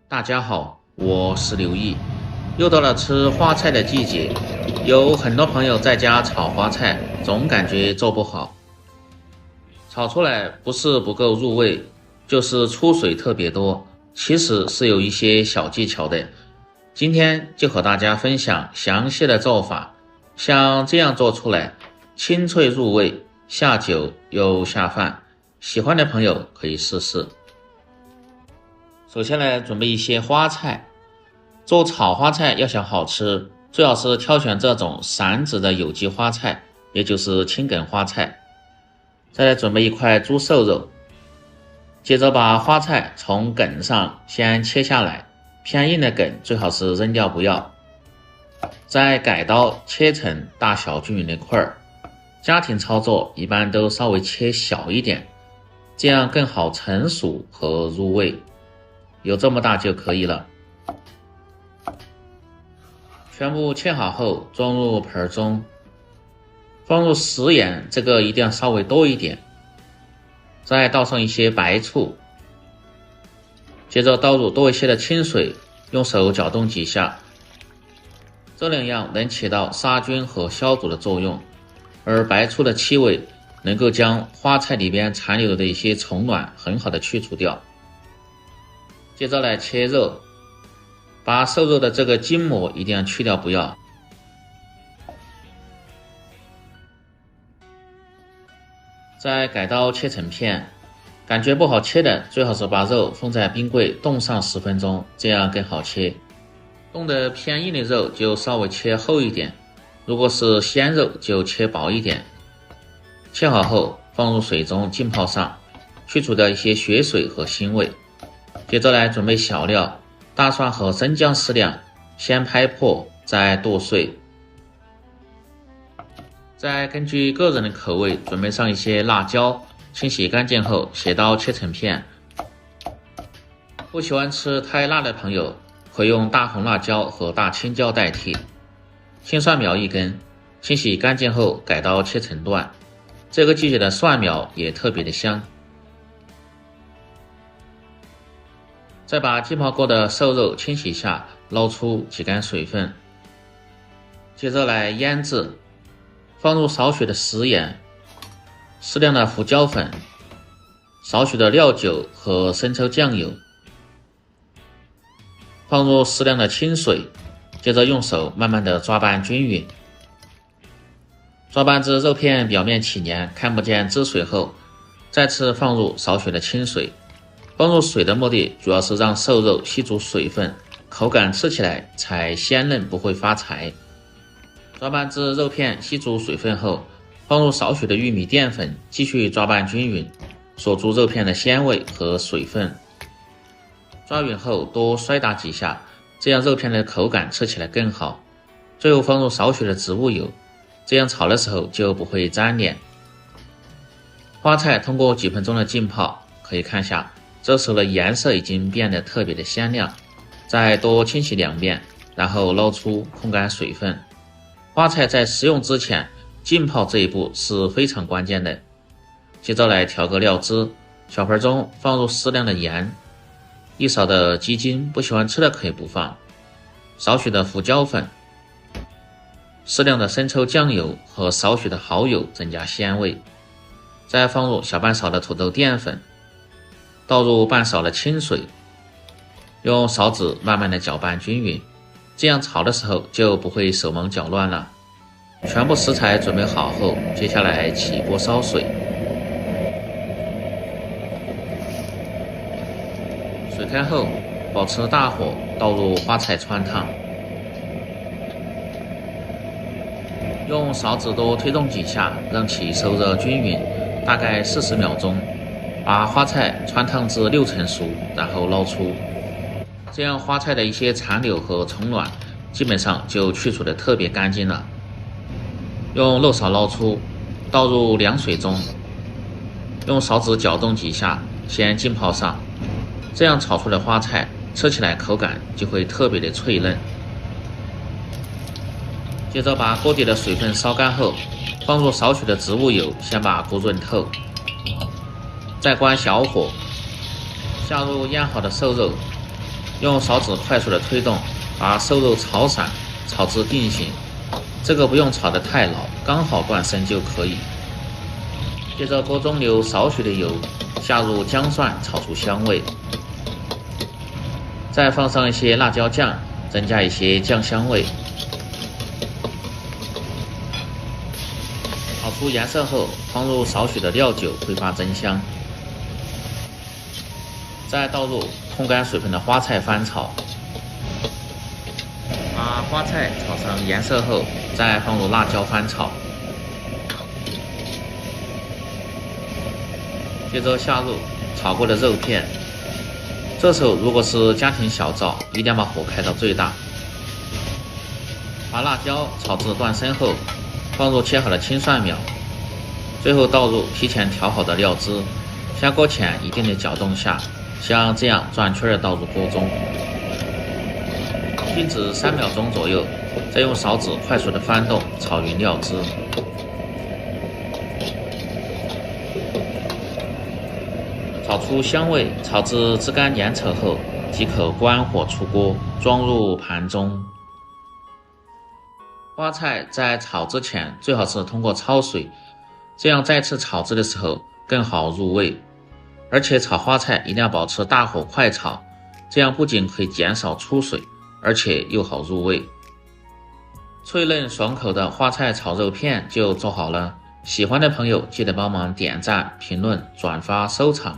大家好，我是刘毅。又到了吃花菜的季节，有很多朋友在家炒花菜，总感觉做不好。炒出来不是不够入味，就是出水特别多，其实是有一些小技巧的。今天就和大家分享详细的做法，像这样做出来，清脆入味，下酒又下饭，喜欢的朋友可以试试。首先来准备一些花菜，做炒花菜要想好吃，最好是挑选这种散子的有机花菜，也就是青梗花菜。再来准备一块猪瘦肉，接着把花菜从梗上先切下来，偏硬的梗最好是扔掉不要。再改刀切成大小均匀的块儿，家庭操作一般都稍微切小一点，这样更好成熟和入味。有这么大就可以了。全部切好后装入盆中，放入食盐，这个一定要稍微多一点，再倒上一些白醋，接着倒入多一些的清水，用手搅动几下，这两样能起到杀菌和消毒的作用，而白醋的气味能够将花菜里边残留的一些虫卵很好的去除掉。接着来切肉，把瘦肉的这个筋膜一定要去掉不要。再改刀切成片，感觉不好切的，最好是把肉放在冰柜冻上10分钟，这样更好切。冻得偏硬的肉就稍微切厚一点，如果是鲜肉就切薄一点。切好后放入水中浸泡上，去除掉一些血水和腥味。接着来准备小料，大蒜和生姜适量，先拍破再剁碎。再根据个人的口味准备上一些辣椒，清洗干净后斜刀切成片。不喜欢吃太辣的朋友可用大红辣椒和大青椒代替。青蒜苗1根，清洗干净后改刀切成段。这个季节的蒜苗也特别的香。再把浸泡过的瘦肉清洗下，捞出挤干水分。接着来腌制，放入少许的食盐，适量的胡椒粉，少许的料酒和生抽酱油，放入适量的清水，接着用手慢慢的抓拌均匀。抓拌至肉片表面起黏，看不见汁水后，再次放入少许的清水。放入水的目的主要是让瘦肉吸足水分，口感吃起来才鲜嫩，不会发柴。抓拌至肉片吸足水分后，放入少许的玉米淀粉，继续抓拌均匀，锁住肉片的鲜味和水分。抓匀后多摔打几下，这样肉片的口感吃起来更好。最后放入少许的植物油，这样炒的时候就不会粘连。花菜通过几分钟的浸泡，可以看下这时候的颜色已经变得特别的鲜亮，再多清洗2遍，然后捞出控干水分。花菜在食用之前，浸泡这一步是非常关键的。接着来调个料汁，小盆中放入适量的盐，1勺的鸡精，不喜欢吃的可以不放，少许的胡椒粉，适量的生抽酱油和少许的蚝油增加鲜味。再放入小半勺的土豆淀粉，倒入半勺的清水，用勺子慢慢的搅拌均匀，这样炒的时候就不会手忙脚乱了。全部食材准备好后，接下来起锅烧水，水开后保持大火，倒入花菜汆烫，用勺子多推动几下，让其受热均匀，大概40秒钟。把花菜汆烫至6成熟，然后捞出，这样花菜的一些残留和虫卵基本上就去除的特别干净了。用漏勺捞出，倒入凉水中，用勺子搅动几下，先浸泡上，这样炒出的花菜吃起来口感就会特别的脆嫩。接着把锅底的水分烧干后，放入少许的植物油，先把锅润透。再关小火，下入腌好的瘦肉，用勺子快速的推动，把瘦肉炒散，炒至定型。这个不用炒得太老，刚好断生就可以。接着锅中留少许的油，下入姜蒜炒出香味，再放上一些辣椒酱，增加一些酱香味。炒出颜色后，放入少许的料酒，挥发增香。再倒入控干水分的花菜翻炒，把花菜炒成颜色后，再放入辣椒翻炒。接着下入炒过的肉片，这时候如果是家庭小灶，一定要把火开到最大。把辣椒炒至断生后，放入切好的青蒜苗，最后倒入提前调好的料汁，下锅前一定得搅动下，像这样转圈的倒入锅中，静止3秒钟左右，再用勺子快速的翻动，炒匀料汁。炒出香味，炒至汁干粘稠后，即可关火出锅，装入盘中。花菜在炒之前最好是通过焯水，这样再次炒制的时候更好入味。而且炒花菜一定要保持大火快炒，这样不仅可以减少出水，而且又好入味。脆嫩爽口的花菜炒肉片就做好了，喜欢的朋友记得帮忙点赞、评论、转发、收藏。